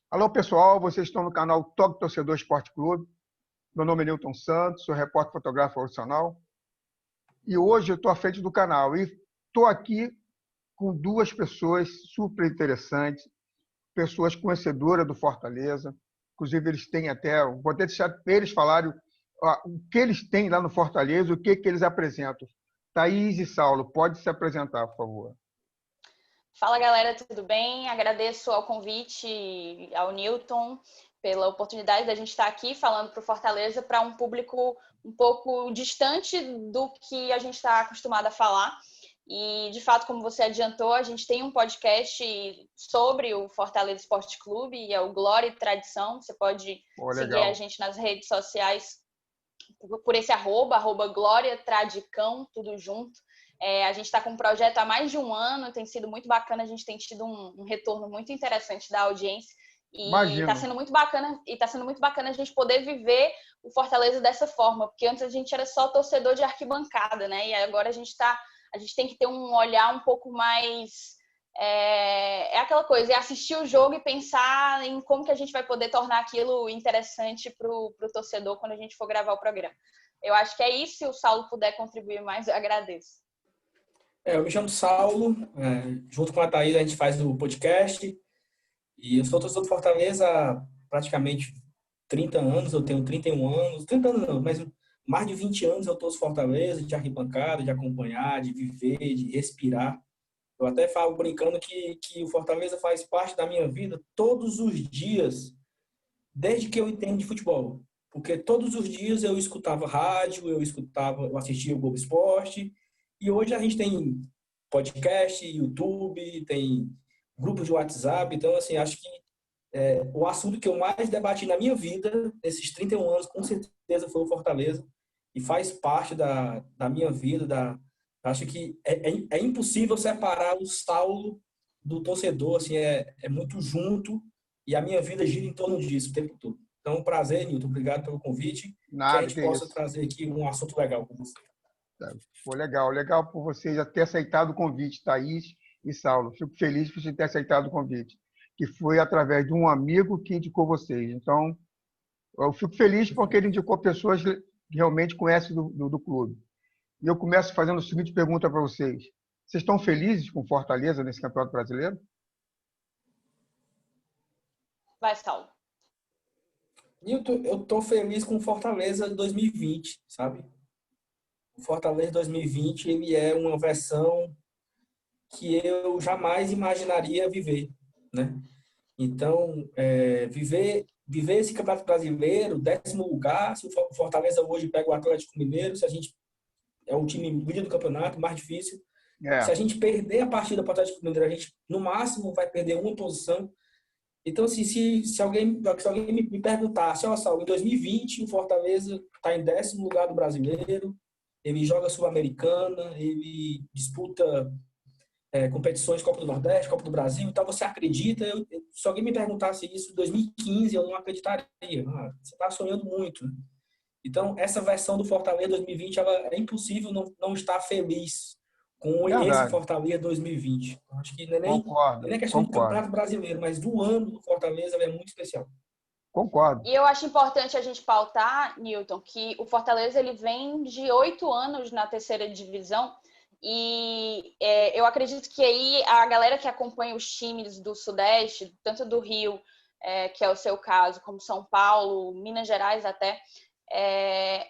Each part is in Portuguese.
Alô, pessoal, vocês estão no canal Toque Torcedor Esporte Clube. Meu nome é Nilton Santos, sou repórter fotográfico profissional. E hoje eu estou à frente do canal e estou aqui com duas pessoas super interessantes, pessoas conhecedoras do Fortaleza. Inclusive, eles têm até, vou até deixar eles falarem o que eles têm lá no Fortaleza, o que eles apresentam. Thaís e Saulo, pode se apresentar, por favor. Fala, galera, tudo bem? Agradeço ao convite ao Nilton pela oportunidade da gente estar aqui falando para o Fortaleza para um público um pouco distante do que a gente está acostumado a falar. E, de fato, como você adiantou, a gente tem um podcast sobre o Fortaleza Esporte Clube, é o Glória e Tradição. Você pode seguir a gente nas redes sociais por esse arroba Glória Tradicão, tudo junto. A gente está com um projeto há mais de um ano, tem sido muito bacana, a gente tem tido um retorno muito interessante da audiência. E está sendo muito bacana, a gente poder viver o Fortaleza dessa forma, porque antes a gente era só torcedor de arquibancada, né? E agora a gente tem que ter um olhar um pouco mais. É aquela coisa, é assistir o jogo e pensar em como que a gente vai poder tornar aquilo interessante para o torcedor quando a gente for gravar o programa. Eu acho que é isso, se o Saulo puder contribuir mais, eu agradeço. Eu me chamo Saulo, junto com a Thaís a gente faz o podcast e eu sou torcedor do Fortaleza há praticamente 30 anos, eu tenho 31 anos, 30 anos não, mas mais de 20 anos eu torço Fortaleza, de arquibancada, de acompanhar, de viver, de respirar. Eu até falo brincando que o Fortaleza faz parte da minha vida todos os dias, desde que eu entendo de futebol. Porque todos os dias eu escutava rádio, eu assistia o Globo Esporte, e hoje a gente tem podcast, YouTube, tem grupos de WhatsApp. Então, assim, acho que o assunto que eu mais debati na minha vida, nesses 31 anos, com certeza foi o Fortaleza. E faz parte da minha vida. Acho que é impossível separar o Saulo do torcedor. Assim, é muito junto e a minha vida gira em torno disso o tempo todo. Então, um prazer, Nilton. Obrigado pelo convite. Nada, que a gente possa isso. Trazer aqui um assunto legal com você. Foi legal por você já ter aceitado o convite, Thaís e Saulo. Fico feliz por você ter aceitado o convite, que foi através de um amigo que indicou vocês. Então, eu fico feliz porque ele indicou pessoas que realmente conhecem do clube. E eu começo fazendo a seguinte pergunta para vocês. Vocês estão felizes com Fortaleza nesse Campeonato Brasileiro? Vai, Saulo. Nilton, eu estou feliz com o Fortaleza 2020, sabe? O Fortaleza 2020 ele é uma versão que eu jamais imaginaria viver, né? Então, viver esse Campeonato Brasileiro, 10º lugar, se o Fortaleza hoje pega o Atlético Mineiro, se a gente é o time líder do campeonato, mais difícil. Se a gente perder a partida para o Atlético Mineiro, a gente, no máximo, vai perder uma posição. Então, assim, se alguém me perguntasse, olha só, em 2020 o Fortaleza está em 10º lugar do Brasileiro, ele joga Sul-Americana, ele disputa competições Copa do Nordeste, Copa do Brasil, então você acredita? Se alguém me perguntasse isso em 2015, eu não acreditaria. Você está sonhando muito. Né? Então, essa versão do Fortaleza 2020, é impossível não estar feliz com esse Fortaleza 2020. Acho que não é nem questão do Campeonato Brasileiro, mas do ano do Fortaleza é muito especial. Concordo. E eu acho importante a gente pautar, Nilton, que o Fortaleza ele vem de 8 anos na terceira divisão e eu acredito que aí a galera que acompanha os times do Sudeste, tanto do Rio, que é o seu caso, como São Paulo, Minas Gerais até,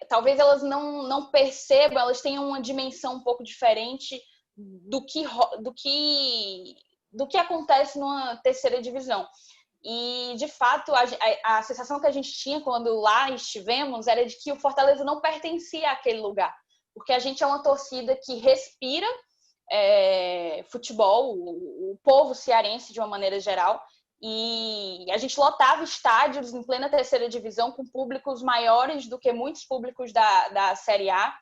talvez elas não percebam, elas tenham uma dimensão um pouco diferente do que acontece numa terceira divisão. E, de fato, a sensação que a gente tinha quando lá estivemos era de que o Fortaleza não pertencia àquele lugar. Porque a gente é uma torcida que respira futebol, o povo cearense de uma maneira geral, e a gente lotava estádios em plena terceira divisão com públicos maiores do que muitos públicos da Série A.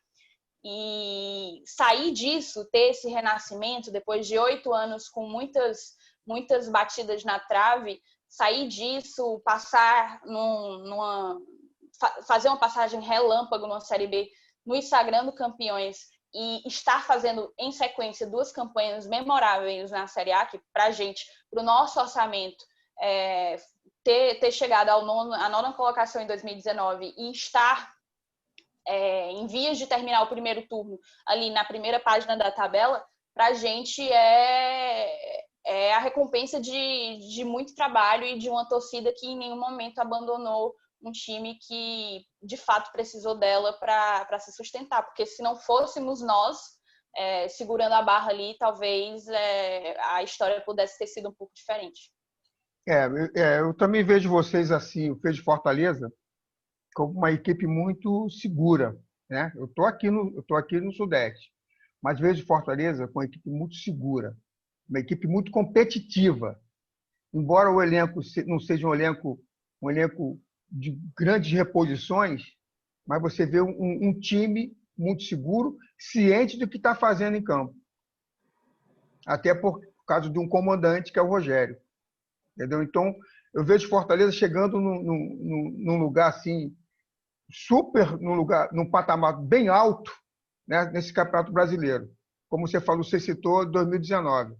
E sair disso, ter esse renascimento depois de 8 anos com muitas batidas na trave, sair disso, fazer uma passagem relâmpago numa Série B no Sagrando Campeões e estar fazendo em sequência 2 campanhas memoráveis na Série A, que pra gente, pro nosso orçamento, ter chegado à nona colocação em 2019 e estar em vias de terminar o primeiro turno ali na primeira página da tabela, para a gente é a recompensa de muito trabalho e de uma torcida que em nenhum momento abandonou um time que de fato precisou dela para se sustentar, porque se não fôssemos nós segurando a barra ali, talvez a história pudesse ter sido um pouco diferente. Eu também vejo vocês assim, o Feijão de Fortaleza, como uma equipe muito segura, né? Eu tô aqui no Sudeste, mas vejo Fortaleza com uma equipe muito segura, uma equipe muito competitiva. Embora o elenco não seja um elenco de grandes reposições, mas você vê um time muito seguro, ciente do que está fazendo em campo. Até por causa de um comandante, que é o Rogério. Entendeu? Então, eu vejo Fortaleza chegando num lugar assim, num patamar bem alto, né, nesse Campeonato Brasileiro. Como você falou, você citou 2019,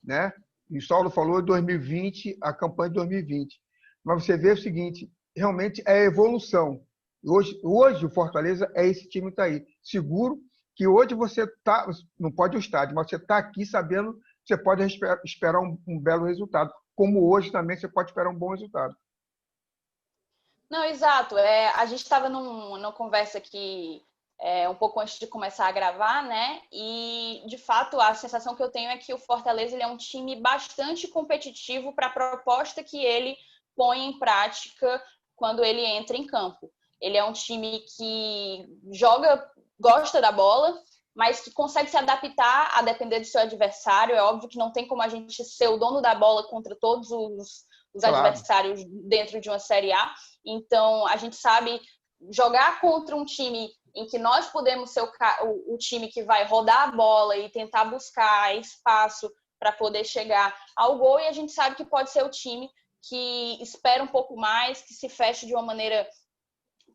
né? E o Saulo falou 2020, a campanha de 2020. Mas você vê o seguinte, realmente é evolução. Hoje o Fortaleza é esse time que está aí, seguro, que hoje você não pode ir ao estádio, mas você está aqui sabendo que você pode esperar um belo resultado. Como hoje também você pode esperar um bom resultado. Não, exato. A gente estava numa conversa aqui um pouco antes de começar a gravar, né? E, de fato, a sensação que eu tenho é que o Fortaleza ele é um time bastante competitivo para a proposta que ele põe em prática quando ele entra em campo. Ele é um time que gosta da bola, mas que consegue se adaptar a depender do seu adversário. É óbvio que não tem como a gente ser o dono da bola contra todos os adversários dentro de uma Série A. Então, a gente sabe jogar contra um time em que nós podemos ser o time que vai rodar a bola e tentar buscar espaço para poder chegar ao gol, e a gente sabe que pode ser o time que espera um pouco mais, que se fecha de uma maneira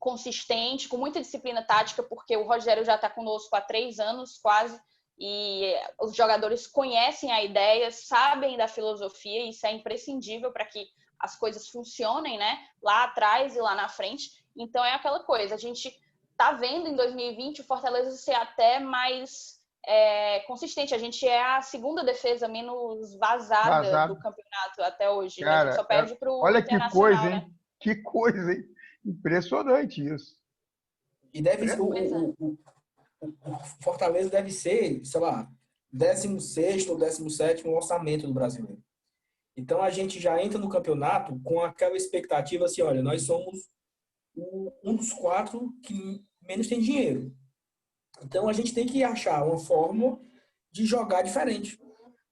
consistente, com muita disciplina tática, porque o Rogério já está conosco há 3 anos quase, e os jogadores conhecem a ideia, sabem da filosofia, e isso é imprescindível para que as coisas funcionem, né? Lá atrás e lá na frente. Então é aquela coisa, a gente tá vendo em 2020 o Fortaleza ser até mais consistente. A gente é a segunda defesa menos vazada do campeonato até hoje. Cara, né? A gente só perde para o olha Internacional. Que coisa, hein? Né? Que coisa, hein? Impressionante isso. E deve ser o Fortaleza deve ser, sei lá, 16º ou 17º orçamento do brasileiro. Então a gente já entra no campeonato com aquela expectativa assim, olha, nós somos um dos 4 que menos tem dinheiro. Então a gente tem que achar uma forma de jogar diferente.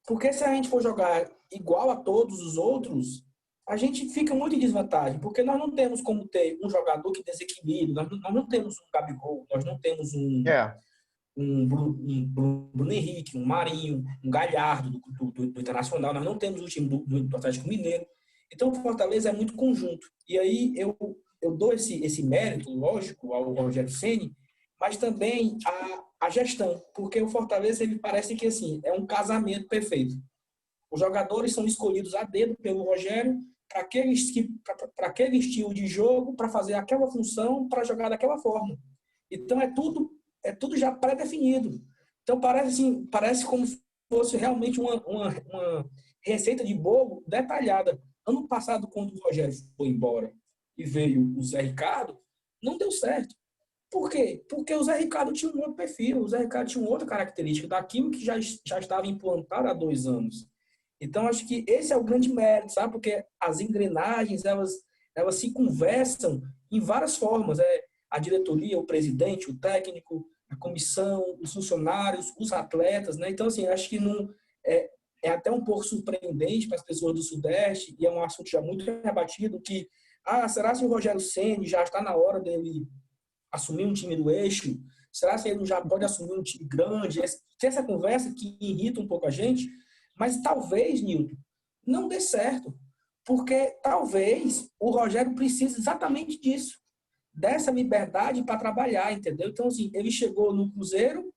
Porque se a gente for jogar igual a todos os outros, a gente fica muito em desvantagem, porque nós não temos como ter um jogador que desequilibre, nós não temos um Gabigol, nós não temos um Bruno Henrique, um Marinho, um Galhardo do Internacional, nós não temos o time do Atlético Mineiro. Então o Fortaleza é muito conjunto. E aí eu dou esse mérito, lógico, ao Rogério Ceni, mas também a gestão, porque o Fortaleza ele parece que assim, é um casamento perfeito. Os jogadores são escolhidos a dedo pelo Rogério para aquele estilo de jogo, para fazer aquela função, para jogar daquela forma. Então é tudo já pré-definido. Então parece como se fosse realmente uma receita de bolo detalhada. Ano passado, quando o Rogério foi embora e veio o Zé Ricardo, não deu certo. Por quê? Porque o Zé Ricardo tinha um outro perfil, o Zé Ricardo tinha uma outra característica daquilo que já estava implantado há 2 anos. Então, acho que esse é o grande mérito, sabe? Porque as engrenagens, elas se conversam em várias formas. A diretoria, o presidente, o técnico, a comissão, os funcionários, os atletas, né? Então, assim, acho que não é até um pouco surpreendente para as pessoas do Sudeste, e é um assunto já muito rebatido, que, será que o Rogério Ceni já está na hora dele assumir um time do eixo? Será que ele já pode assumir um time grande? Tem essa conversa que irrita um pouco a gente, mas talvez, Nilton, não dê certo, porque talvez o Rogério precise exatamente disso, dessa liberdade para trabalhar, entendeu? Então, assim, ele chegou no Cruzeiro,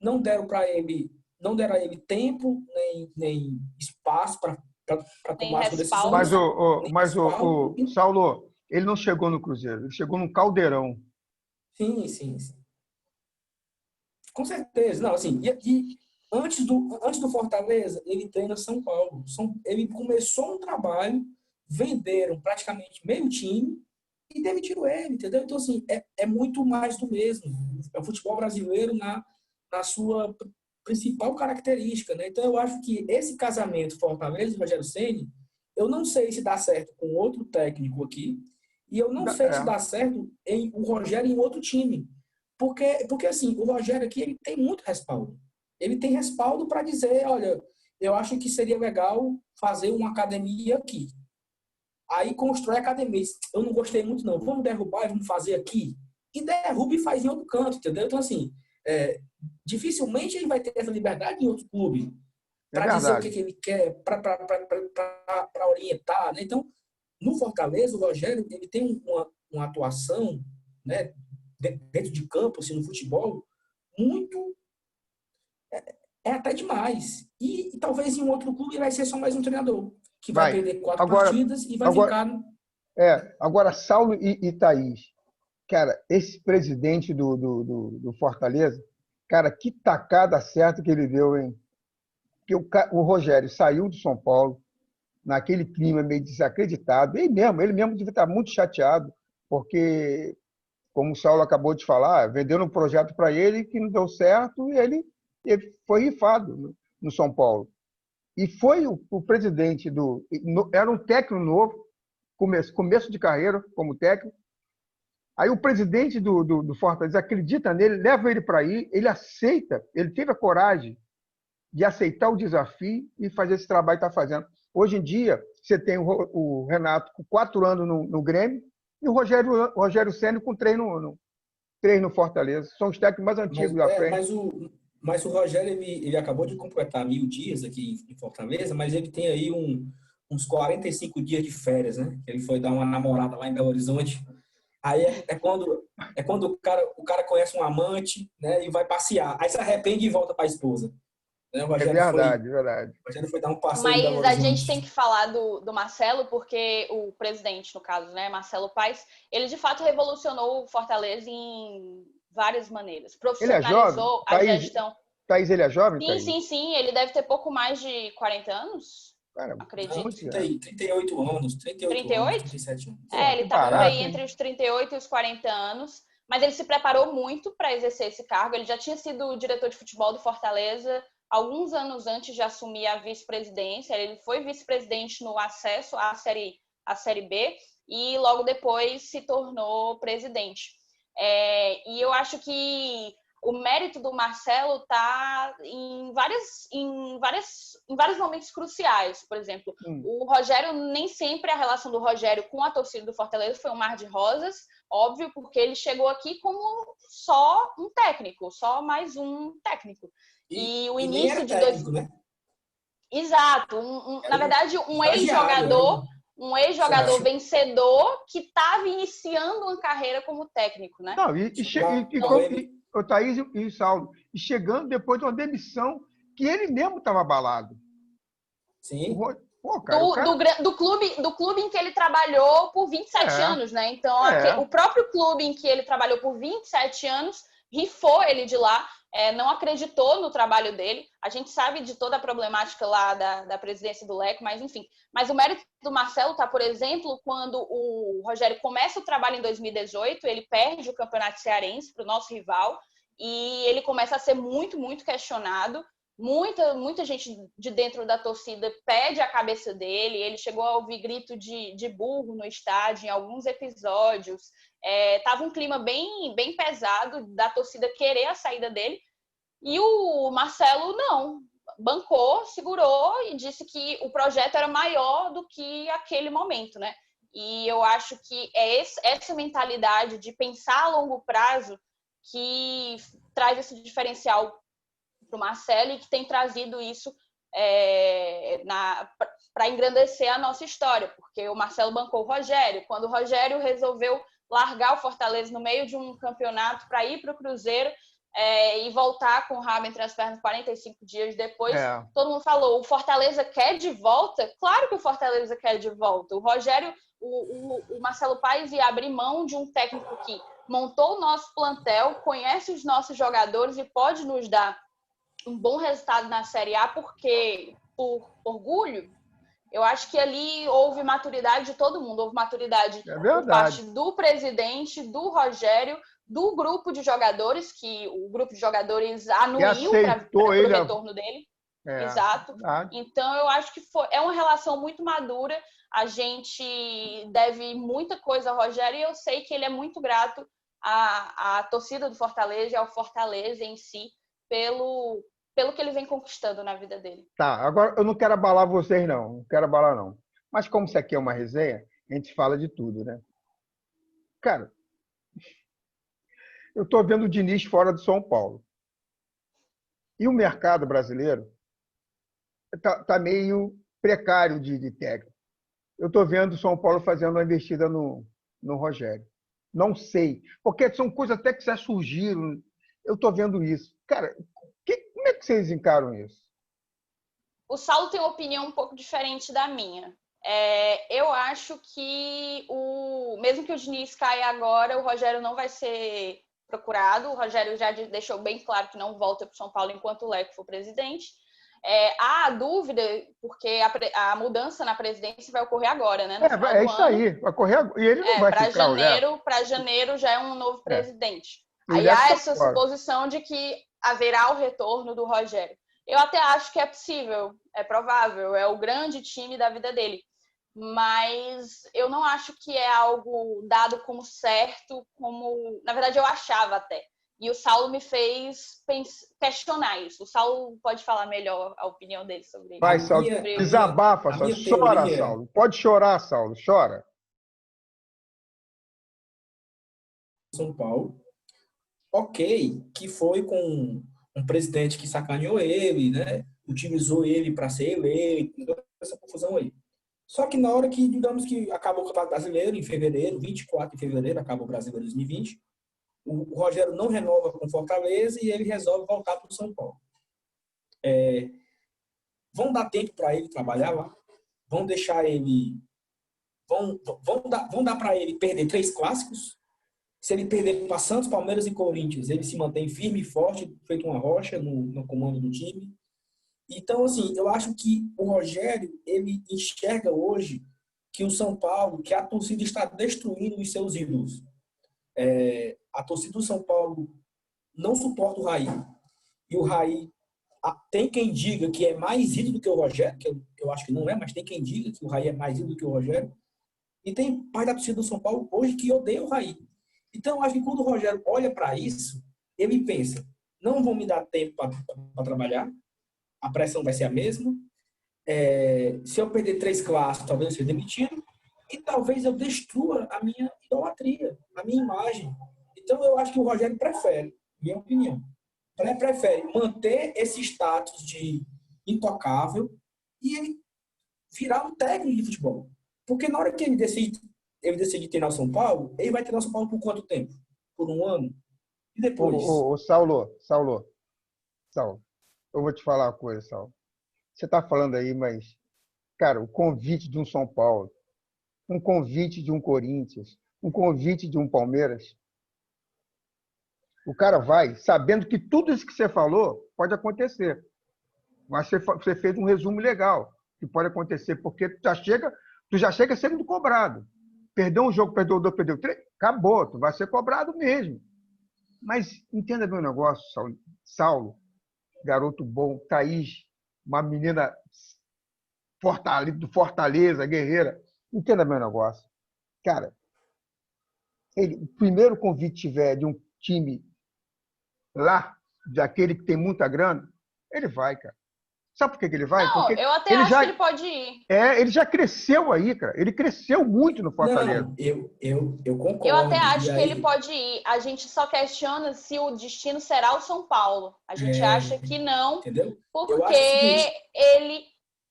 não deram a ele tempo, nem espaço para Tem tomar suas respaldo, decisões. né? Mas o Saulo, ele não chegou no Cruzeiro, ele chegou no Caldeirão. Sim, sim, sim. Com certeza. Não, assim, e antes do Fortaleza, ele treina São Paulo. Ele começou um trabalho, venderam praticamente meio time e demitiram ele, entendeu? Então, assim, é muito mais do mesmo. É o futebol brasileiro na sua principal característica, né? Então, eu acho que esse casamento Fortaleza e Rogério Ceni, eu não sei se dá certo com outro técnico aqui, e eu não sei se É, dá certo em o Rogério em outro time. Porque assim, o Rogério aqui ele tem muito respaldo. Ele tem respaldo para dizer, olha, eu acho que seria legal fazer uma academia aqui. Aí constrói a academia. Eu não gostei muito, não. Vamos derrubar e vamos fazer aqui. E derruba e faz em outro canto, entendeu? Então, assim, dificilmente ele vai ter essa liberdade em outro clube é para dizer o que verdade. ele quer, para orientar, né? Então, no Fortaleza, o Rogério ele tem uma atuação, né, dentro de campo, assim, no futebol, muito até demais. E talvez em um outro clube ele vai ser só mais um treinador, que vai Vai. perder 4 Agora, partidas e vai agora, ficar. agora Saulo e Thaís. Cara, esse presidente do Fortaleza, cara, que tacada certa que ele deu, hein? Porque o Rogério saiu de São Paulo naquele clima meio desacreditado. Ele mesmo devia estar muito chateado, porque, como o Saulo acabou de falar, venderam um projeto para ele que não deu certo e ele foi rifado no São Paulo. E foi o presidente era um técnico novo, começo de carreira como técnico. Aí o presidente do Fortaleza acredita nele, leva ele para aí, ele aceita, ele teve a coragem de aceitar o desafio e fazer esse trabalho que está fazendo. Hoje em dia, você tem o Renato com 4 anos no Grêmio e o Rogério Ceni com 3 no Fortaleza. São os técnicos mais Mas, antigos da frente. mas o Rogério ele acabou de completar 1.000 dias aqui em Fortaleza, mas ele tem aí uns 45 dias de férias, né? Ele foi dar uma namorada lá em Belo Horizonte. Aí é quando o cara conhece um amante, né, e vai passear. Aí se arrepende e volta para a esposa. Né? O É Rogério foi, verdade, verdade. o Rogério foi dar um passeio em Belo Mas a gente tem Horizonte. que falar do Marcelo, porque o presidente, no caso, né, Marcelo Paes, ele de fato revolucionou o Fortaleza em várias maneiras. Ele é jovem? Profissionalizou a gestão. Thaís, ele é jovem, Sim, Thaís? sim, sim. Ele deve ter pouco mais de 40 anos, Cara, Não, acredito. 38 anos, 38 anos, 38? 37 anos. É, Pô, ele que está por aí barato, hein? entre os 38 e os 40 anos. Mas ele se preparou muito para exercer esse cargo. Ele já tinha sido diretor de futebol do Fortaleza alguns anos antes de assumir a vice-presidência. Ele foi vice-presidente no acesso à série B e logo depois se tornou presidente. E eu acho que o mérito do Marcelo está em vários momentos cruciais. Por exemplo, o Rogério, nem sempre a relação do Rogério com a torcida do Fortaleza foi um mar de rosas, óbvio, porque ele chegou aqui como só um técnico, só mais um técnico. E o E nem início era de dois. técnico, né? Exato, Era na um verdade, estagiário, era um ex-jogador certo. vencedor que estava iniciando uma carreira como técnico, né? Não, Chamava ele. o Thaís e o Saulo, e chegando depois de uma demissão que ele mesmo estava abalado. Sim. Pô, cara, o cara. Do clube em que ele trabalhou por 27 É, anos, né? Então, o é. próprio clube em que ele trabalhou por 27 anos rifou ele de lá, não acreditou no trabalho dele. A gente sabe de toda a problemática lá da presidência do Leco, mas enfim. Mas o mérito do Marcelo está, por exemplo, quando o Rogério começa o trabalho em 2018, ele perde o Campeonato Cearense para o nosso rival e ele começa a ser muito, muito questionado. Muita gente de dentro da torcida pede a cabeça dele. Ele chegou a ouvir grito de burro no estádio em alguns episódios. Tava um clima bem, bem pesado da torcida querer a saída dele. E o Marcelo não. Bancou, segurou e disse que o projeto era maior do que aquele momento, né? E eu acho que é essa mentalidade de pensar a longo prazo que traz esse diferencial para o Marcelo e que tem trazido isso para engrandecer a nossa história, porque o Marcelo bancou o Rogério. Quando o Rogério resolveu largar o Fortaleza no meio de um campeonato para ir para o Cruzeiro, e voltar com o rabo entre as pernas 45 dias depois. Todo mundo falou, o Fortaleza quer de volta? Claro que o Fortaleza quer de volta. O Rogério, o Marcelo Paes ia abrir mão de um técnico que montou o nosso plantel, conhece os nossos jogadores e pode nos dar um bom resultado na Série A, porque, por orgulho, eu acho que ali houve maturidade de todo mundo. Houve maturidade por parte do presidente, do Rogério, do grupo de jogadores, que o grupo de jogadores anuiu para o retorno dele. Exato. Então, eu acho que é uma relação muito madura. A gente deve muita coisa ao Rogério e eu sei que ele é muito grato à torcida do Fortaleza e ao Fortaleza em si pelo que ele vem conquistando na vida dele. Tá, agora eu não quero abalar vocês, não. Não quero abalar, não. Mas como isso aqui é uma resenha, a gente fala de tudo, né? Cara, eu tô vendo o Diniz fora de São Paulo. E o mercado brasileiro tá meio precário de técnico. Eu tô vendo o São Paulo fazendo uma investida no Rogério. Não sei. Porque são coisas até que já surgiram. Eu tô vendo isso. Cara, como é que vocês encaram isso? O Saulo tem uma opinião um pouco diferente da minha. Eu acho que, mesmo que o Diniz caia agora, o Rogério não vai ser procurado. O Rogério já deixou bem claro que não volta para o São Paulo enquanto o Leco for presidente. Há dúvida, porque a mudança na presidência vai ocorrer agora, né? É isso aí, vai ocorrer agora. E ele não vai ficar. Para janeiro já é um novo presidente. Aí há essa suposição de que haverá o retorno do Rogério. Eu até acho que é possível, é provável, é o grande time da vida dele. Mas eu não acho que é algo dado como certo, como... Na verdade, eu achava até. E o Saulo me fez questionar isso. O Saulo pode falar melhor a opinião dele sobre isso. Vai, Saulo, desabafa, Saulo. Chora, Saulo. Pode chorar, Saulo. Chora. São Paulo. Ok, que foi com um presidente que sacaneou ele, né? Utilizou ele para ser eleito, essa confusão aí. Só que na hora que, digamos que acabou o Campeonato Brasileiro, em fevereiro, 24 de fevereiro, acabou o Brasileiro 2020, o Rogério não renova com Fortaleza e ele resolve voltar para o São Paulo. Vão dar tempo para ele trabalhar lá? Vão deixar ele... Vão dar para ele perder 3 clássicos? Se ele perder para Santos, Palmeiras e Corinthians, ele se mantém firme e forte, feito uma rocha no comando do time. Então, assim, eu acho que o Rogério, ele enxerga hoje que o São Paulo, que a torcida está destruindo os seus ídolos. A torcida do São Paulo não suporta o Raí. E o Raí, tem quem diga que é mais ídolo do que o Rogério, que eu acho que não é, mas tem quem diga que o Raí é mais ídolo do que o Rogério. E tem parte da torcida do São Paulo hoje que odeia o Raí. Então, eu acho que quando o Rogério olha para isso, ele pensa, não vão me dar tempo para trabalhar, a pressão vai ser a mesma, se eu perder 3 clássicos, talvez eu seja demitido, e talvez eu destrua a minha idolatria, a minha imagem. Então, eu acho que o Rogério prefere, minha opinião, ele prefere manter esse status de intocável e ele virar um técnico de futebol. Porque na hora que ele decide treinar o São Paulo, ele vai treinar o São Paulo por quanto tempo? Por 1 ano? E depois? Saulo, eu vou te falar uma coisa, Saulo. Você está falando aí, mas, cara, o convite de um São Paulo, um convite de um Corinthians, um convite de um Palmeiras, o cara vai sabendo que tudo isso que você falou pode acontecer. Mas você fez um resumo legal que pode acontecer, porque tu já chega sendo cobrado. Perdeu um jogo, perdeu 2, perdeu 3, acabou, tu vai ser cobrado mesmo. Mas entenda meu negócio, Saulo, garoto bom, Thaís, uma menina do Fortaleza, guerreira. Entenda meu negócio. Cara, o primeiro convite tiver de um time lá, daquele que tem muita grana, ele vai, cara. Sabe por que ele vai? Não, porque eu até acho que ele pode ir. Ele já cresceu aí, cara. Ele cresceu muito no Fortaleza. Não, eu concordo. Eu até acho que ele pode ir. A gente só questiona se o destino será o São Paulo. A gente acha que não, entendeu? Porque ele...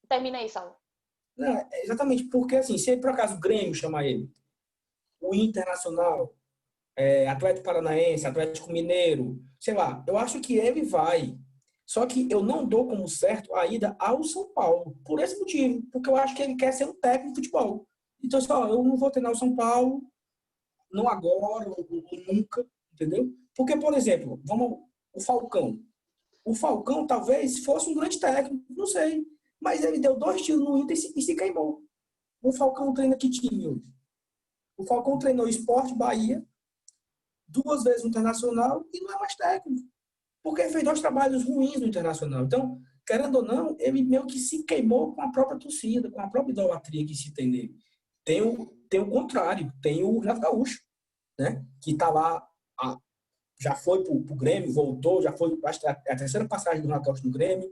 Termina aí, Saulo. Exatamente, porque assim, se por acaso o Grêmio chamar ele, o Internacional, Atlético Paranaense, Atlético Mineiro, sei lá, eu acho que ele vai. Só que eu não dou como certo a ida ao São Paulo, por esse motivo, porque eu acho que ele quer ser um técnico de futebol. Então, só, eu não vou treinar o São Paulo, não agora, ou nunca, entendeu? Porque, por exemplo, o Falcão. O Falcão talvez fosse um grande técnico, não sei. Mas ele deu 2 tiros no Inter e se queimou. O Falcão treina que time hoje? O Falcão treinou Sport Bahia, 2 vezes no Internacional e não é mais técnico. Porque ele fez 2 trabalhos ruins no Internacional. Então, querendo ou não, ele meio que se queimou com a própria torcida, com a própria idolatria que se tem nele. Tem o contrário, tem o Renato Gaúcho, né? Que está lá, já foi pro Grêmio, voltou, já foi, acho que é a terceira passagem do Renato Gaúcho no Grêmio,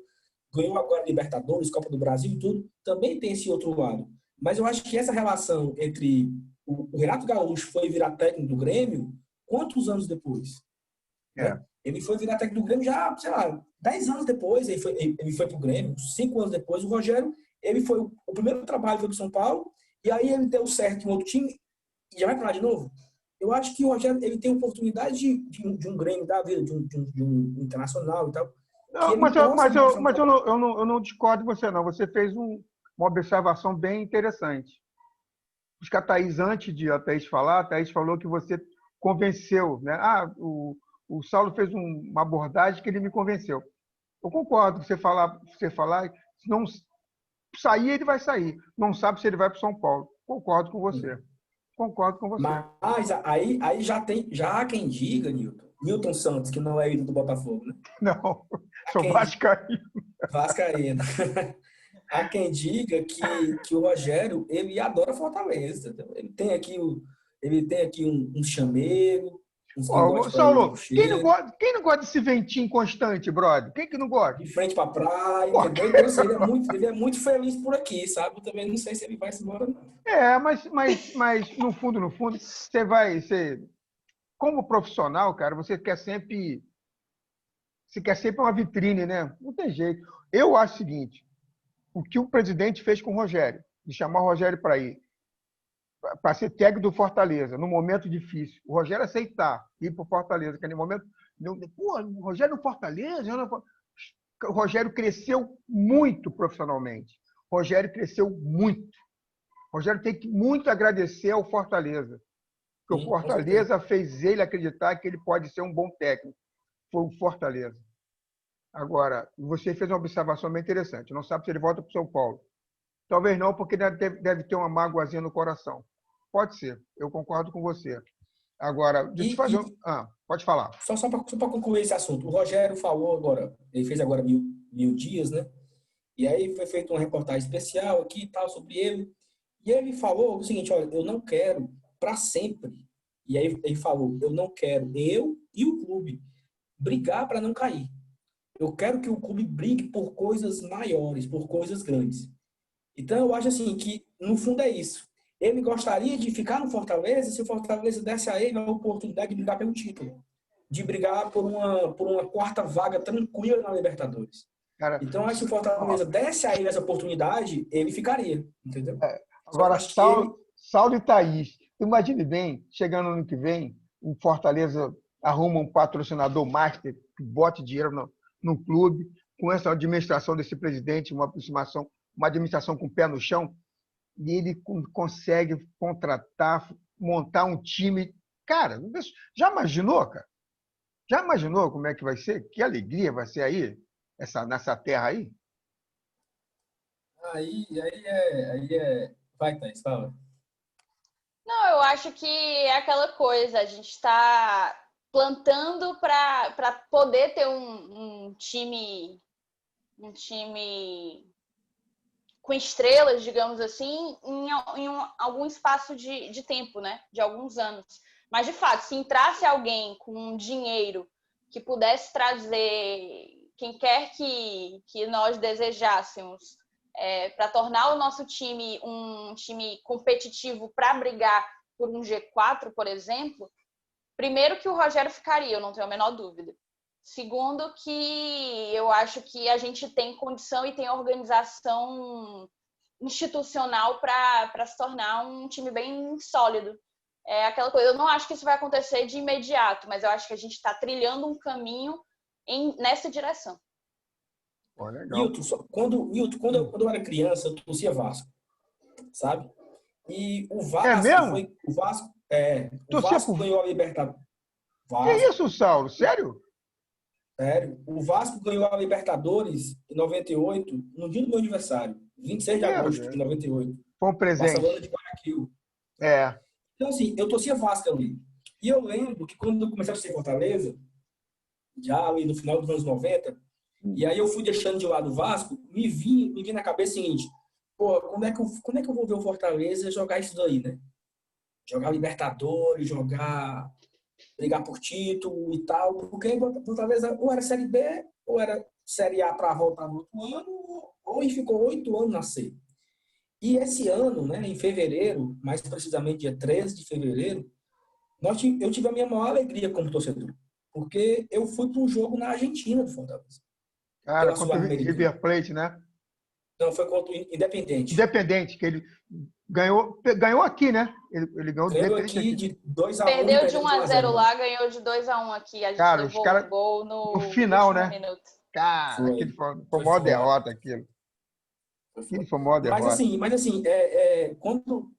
ganhou agora Libertadores, Copa do Brasil e tudo. Também tem esse outro lado. Mas eu acho que essa relação entre o Renato Gaúcho foi virar técnico do Grêmio, quantos anos depois? Né? Ele foi virar técnico do Grêmio já, sei lá, 10 anos depois, ele foi pro Grêmio, 5 anos depois. O Rogério, ele foi o primeiro trabalho foi pro São Paulo, e aí ele deu certo em outro time, e já vai pra lá de novo. Eu acho que o Rogério, ele tem oportunidade de um Grêmio da vida, de um Internacional e tal. Não, eu não discordo de você, não. Você fez uma observação bem interessante. Acho que a Thaís, antes de a Thaís falar, a Thaís falou que você convenceu, né? O Saulo fez uma abordagem que ele me convenceu. Eu concordo. Você falar, se não sair, ele vai sair. Não sabe se ele vai para o São Paulo. Concordo com você. Concordo com você. Mas aí já há quem diga, Newton Santos, que não é ídolo do Botafogo, né? Não, sou vascaíno. Vascaíno. Há quem diga que o Rogério, ele adora Fortaleza. Ele tem aqui um chamego, uns lingotes para Saulo, ele. quem não gosta desse ventinho constante, brother? Quem que não gosta? De frente para praia, entendeu? Então, assim, ele é muito feliz por aqui, sabe? Eu também não sei se ele vai se embora, não. Mas no fundo, como profissional, cara, você quer sempre uma vitrine, né? Não tem jeito. Eu acho o seguinte, o que o presidente fez com o Rogério, de chamar o Rogério para ir, para ser técnico do Fortaleza, num momento difícil. O Rogério aceitar ir para o Fortaleza, que no momento... o Rogério no Fortaleza... O Rogério cresceu muito profissionalmente. O Rogério cresceu muito. O Rogério tem que muito agradecer ao Fortaleza. Porque o Fortaleza fez ele acreditar que ele pode ser um bom técnico. Foi o Fortaleza. Agora, você fez uma observação bem interessante. Não sabe se ele volta para o São Paulo. Talvez não, porque deve ter uma mágoazinha no coração. Pode ser. Eu concordo com você. Agora, deixa eu fazer... pode falar. Só para concluir esse assunto. O Rogério falou agora, ele fez agora 1000 dias, né? E aí foi feita uma reportagem especial aqui e tal sobre ele. E ele falou o seguinte, olha, eu não quero para sempre. E aí ele falou, eu não quero, eu e o clube, brigar para não cair. Eu quero que o clube brigue por coisas maiores, por coisas grandes. Então, eu acho assim que, no fundo, é isso. Ele gostaria de ficar no Fortaleza se o Fortaleza desse a ele a oportunidade de brigar pelo título. De brigar por uma quarta vaga tranquila na Libertadores. Cara, então, acho que o Fortaleza desse a ele essa oportunidade, ele ficaria, entendeu? Agora, Saulo e Thaís, imagine bem, chegando no ano que vem, o Fortaleza arruma um patrocinador master que bote dinheiro no clube, com essa administração desse presidente, uma administração com o pé no chão, e ele consegue contratar, montar um time. Cara, já imaginou, cara? Já imaginou como é que vai ser? Que alegria vai ser aí, nessa terra aí? Aí é... Vai, Thaís, fala. Não, eu acho que é aquela coisa, a gente está plantando para poder ter um time com estrelas, digamos assim, em algum espaço de tempo, né? De alguns anos. Mas, de fato, se entrasse alguém com um dinheiro que pudesse trazer quem quer que nós desejássemos para tornar o nosso time um time competitivo para brigar por um G4, por exemplo, primeiro que o Rogério ficaria, eu não tenho a menor dúvida. Segundo, que eu acho que a gente tem condição e tem organização institucional para se tornar um time bem sólido. é aquela coisa. Eu não acho que isso vai acontecer de imediato, mas eu acho que a gente está trilhando um caminho nessa direção. Legal. Newton, quando eu era criança, eu torcia Vasco, sabe? E o É Vasco mesmo? o Vasco, o Torcia Vasco por... ganhou a Libertadores. Que Vasco, isso, Saulo? Sério? sério. O Vasco ganhou a Libertadores em 98, no dia do meu aniversário, 26 de Meu agosto de Deus. 98. Foi um Barcelona presente. de Guayaquil. É. Então, assim, eu torcia Vasco ali. E eu lembro que quando eu comecei a ser Fortaleza, já ali no final dos anos 90, e aí eu fui deixando de lado o Vasco, me vi na cabeça o seguinte, pô, quando é que eu vou ver o Fortaleza jogar isso daí, né? Jogar Libertadores, brigar por título e tal, porque o Fortaleza ou era Série B, ou era Série A para voltar no outro ano, ou ficou 8 anos na C. E esse ano, né, em fevereiro, mais precisamente dia 13 de fevereiro, eu tive a minha maior alegria como torcedor, porque eu fui para um jogo na Argentina do Fortaleza, Cara, pela contra o Sul-Americana. River Plate, né? Não, foi contra o Independente. Independente, que ele ganhou aqui, né? Ele ganhou do Ganhou Independente aqui aqui. de 2-1 e Perdeu de perdeu de 1-0 1-0 lá. lá, ganhou de 2-1 aqui. A gente Cara, os levou caras um gol no no final, último né? minuto. Cara, aquele foi Foi maior foda. derrota aquilo. Foi Aquele foda. foi maior derrota. Mas assim, quando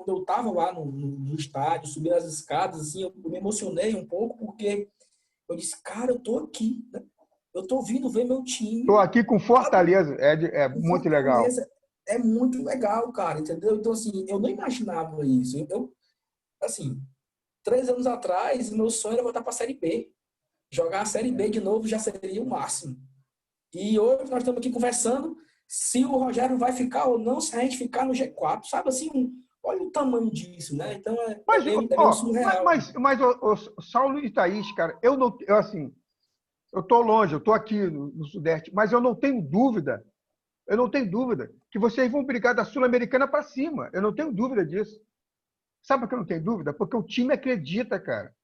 eu tava lá no estádio, subindo as escadas, assim, eu me emocionei um pouco, porque eu disse, cara, eu tô aqui, né? Eu tô vindo ver meu Tô time aqui com lá Fortaleza, é do muito legal. Fortaleza. É muito legal, cara, entendeu? Então, assim, eu não imaginava isso. Assim, 3 anos atrás, meu sonho era voltar pra Série B. Jogar a Série B de novo já seria o máximo. E hoje nós estamos aqui conversando se o Rogério vai ficar ou não, se a gente ficar no G4, sabe assim? Olha o tamanho disso, né? Então Mas, é meio ó, surreal. o Saulo e Thaís, cara, eu tô longe, eu tô aqui no Sudeste, mas eu não tenho dúvida que vocês vão brigar da Sul-Americana para cima. Eu não tenho dúvida disso. Sabe por que eu não tenho dúvida? Porque o time acredita, cara.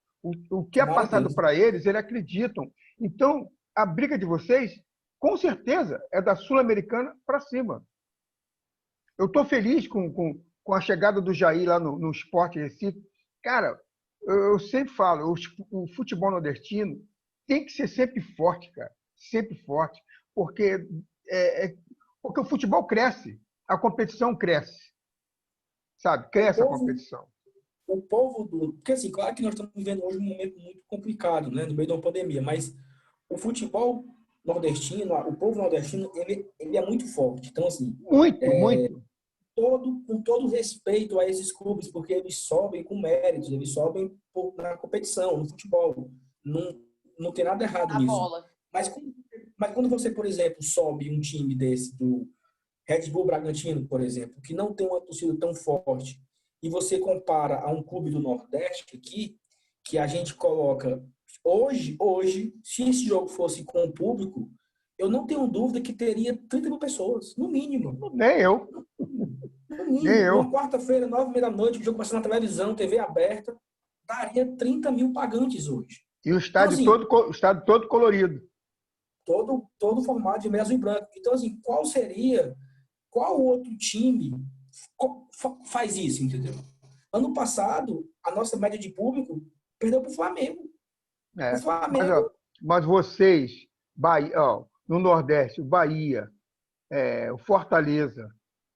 O que é Tomara passado Deus. para eles acreditam. Então, a briga de vocês, com certeza, é da Sul-Americana para cima. Eu estou feliz com a chegada do Jair lá no Sport Recife. Cara, eu sempre falo, o futebol nordestino tem que ser sempre forte, cara. Sempre forte. Porque, porque o futebol cresce, a competição cresce. Sabe? O Cresce a povo, competição. porque assim, claro que nós estamos vivendo hoje um momento muito complicado, né? No meio de uma pandemia, mas o futebol nordestino, o povo nordestino, ele é muito forte. Então, assim, Muito, muito. com todo respeito a esses clubes, porque eles sobem com méritos, eles sobem na competição, no futebol. Não tem nada errado A nisso. bola. Mas quando você, por exemplo, sobe um time desse, do Red Bull Bragantino, por exemplo, que não tem uma torcida tão forte, e você compara a um clube do Nordeste aqui, que a gente coloca hoje, se esse jogo fosse com o público, eu não tenho dúvida que teria 30 mil pessoas, no mínimo. Nem eu. No Nem mínimo. Uma eu. quarta-feira, 9h30 da noite, o jogo passando na televisão, TV aberta, daria 30 mil pagantes hoje. E o Então, assim, o estádio todo colorido. todo formato de meio azul e branco. Então, assim, qual outro time faz isso, entendeu? Ano passado, a nossa média de público perdeu para o Flamengo. O Ó, Flamengo, mas vocês, Bahia, ó, no Nordeste, o Bahia, o Fortaleza,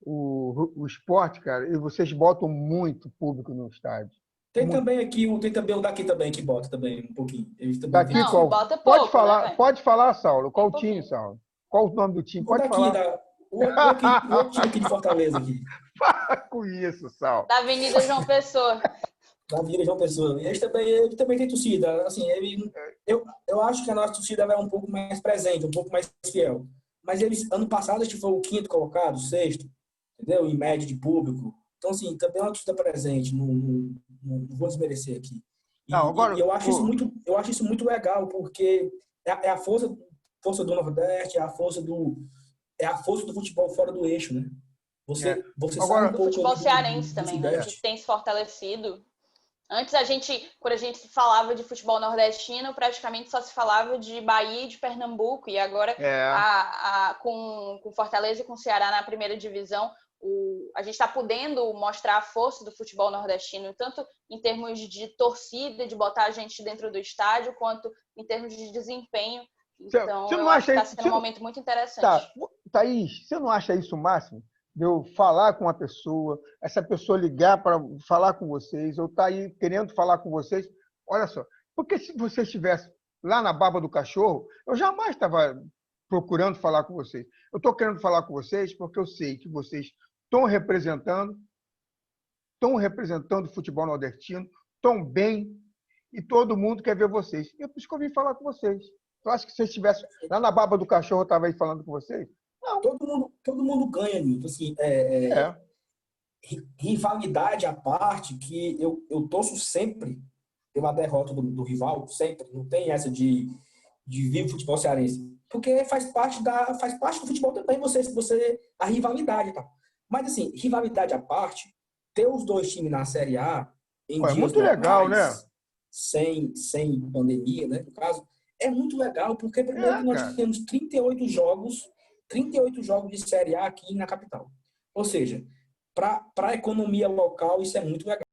o Sport, cara, e vocês botam muito público no estádio. Muito. tem também o daqui também que bota também um pouquinho. Eles também têm Daqui Não, qual? bota pouco, né, velho? Pode falar, Saulo. Bem Qual o time, pouquinho. Saulo? Qual o nome do time? o Pode daqui, falar. o outro time aqui de Fortaleza aqui. Para com isso, Saulo. Da Avenida João Pessoa. Da Vila João Pessoa. E ele também tem torcida. Assim, eu acho que a nossa torcida é um pouco mais presente, um pouco mais fiel. Mas ano passado, a gente foi o quinto colocado, o sexto, entendeu? Em média de público. Então, assim, também é uma torcida presente. Não vou desmerecer aqui. Não, E agora, eu acho isso muito legal, porque é a força do Nordeste, é a força do futebol fora do eixo, né? Você sai um agora, Do pouco futebol ali cearense do também, né? Que Sudeste. tem se fortalecido. Antes quando a gente falava de futebol nordestino, praticamente só se falava de Bahia e de Pernambuco. E agora, é, com Fortaleza e com Ceará na primeira divisão, a gente está podendo mostrar a força do futebol nordestino, tanto em termos de torcida, de botar a gente dentro do estádio, quanto em termos de desempenho. Então, você não eu acho que acha, está sendo um momento muito interessante. Tá, Thaís, você não acha isso o máximo? De eu falar com uma pessoa, essa pessoa ligar para falar com vocês, ou tá aí querendo falar com vocês? Olha só, porque se você estivesse lá na baba do cachorro, eu jamais estava procurando falar com vocês. Eu estou querendo falar com vocês porque eu sei que vocês estão representando o futebol nordestino, estão bem, e todo mundo quer ver vocês. E é por isso que eu vim falar com vocês. Eu acho que se vocês estivessem lá na baba do cachorro, eu estava aí falando com vocês. Não. Todo mundo ganha, Nilton. Assim, rivalidade à parte, que eu torço sempre pela derrota do rival, sempre. Não tem essa de vivo futebol cearense. Porque faz parte do futebol também, a rivalidade, tá? Mas, assim, rivalidade à parte, ter os dois times na Série A em Pô, é dias muito legal, normais, né? sem pandemia, né, no caso, é muito legal, porque primeiro que nós Cara. temos 38 jogos de Série A aqui na capital. Ou seja, para a economia local, isso é muito legal.